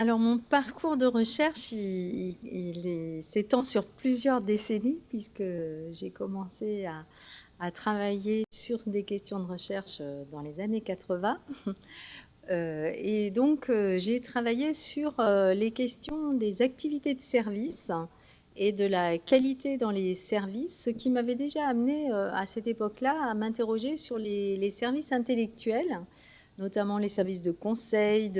Alors mon parcours de recherche, s'étend sur plusieurs décennies puisque j'ai commencé à travailler sur des questions de recherche dans les années 80. Et donc j'ai travaillé sur les questions des activités de service et de la qualité dans les services, ce qui m'avait déjà amené à cette époque-là à m'interroger sur les services intellectuels, notamment les services de conseil,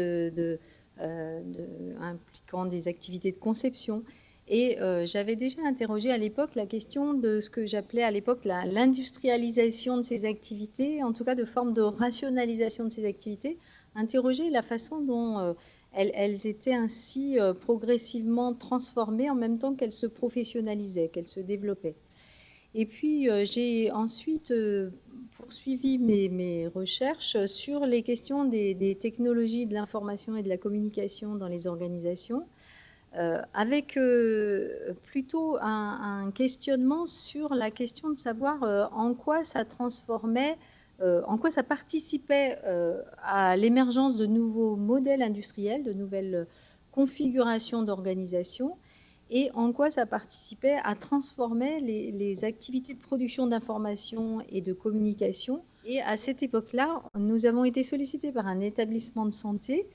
impliquant des activités de conception. Et j'avais déjà interrogé à l'époque la question de ce que j'appelais à l'époque l'industrialisation de ces activités, en tout cas de forme de rationalisation de ces activités, interroger la façon dont elles étaient ainsi progressivement transformées en même temps qu'elles se professionnalisaient, qu'elles se développaient. Et puis, j'ai ensuite poursuivi mes recherches sur les questions des technologies de l'information et de la communication dans les organisations, avec plutôt un questionnement sur la question de savoir en quoi ça transformait, en quoi ça participait à l'émergence de nouveaux modèles industriels, de nouvelles configurations d'organisation, et en quoi ça participait à transformer les activités de production d'information et de communication. Et à cette époque-là, nous avons été sollicités par un établissement de santé,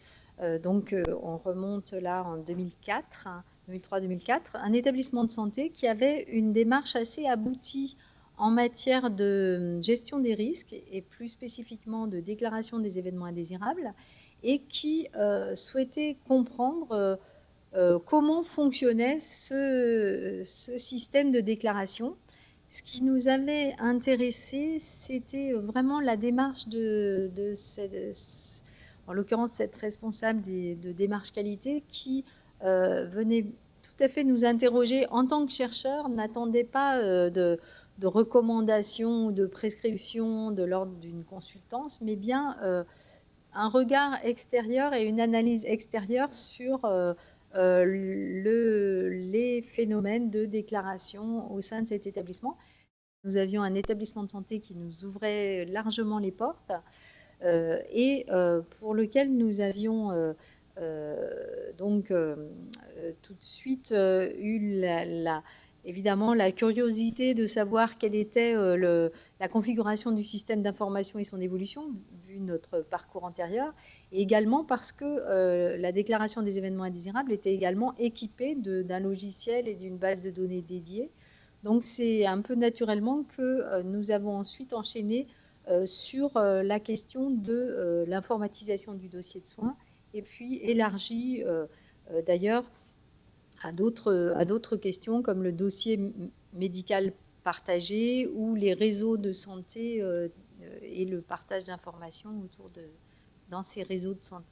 donc on remonte là en 2004, 2003-2004, un établissement de santé qui avait une démarche assez aboutie en matière de gestion des risques et plus spécifiquement de déclaration des événements indésirables, et qui souhaitait comprendre comment fonctionnait ce système de déclaration. Ce qui nous avait intéressé, c'était vraiment la démarche en l'occurrence cette responsable de démarche qualité, qui venait tout à fait nous interroger en tant que chercheur, n'attendait pas de recommandations ou de prescriptions de l'ordre d'une consultance, mais bien un regard extérieur et une analyse extérieure sur les phénomènes de déclaration au sein de cet établissement. Nous avions un établissement de santé qui nous ouvrait largement les portes et pour lequel nous avions donc tout de suite eu évidemment la curiosité de savoir quelle était la configuration du système d'information et son évolution, vu notre parcours antérieur, et également parce que la déclaration des événements indésirables était également équipée d'un logiciel et d'une base de données dédiée. Donc c'est un peu naturellement que nous avons ensuite enchaîné sur la question de l'informatisation du dossier de soins, et puis élargi d'ailleurs à d'autres questions comme le dossier médical partagé ou les réseaux de santé et le partage d'informations dans ces réseaux de santé.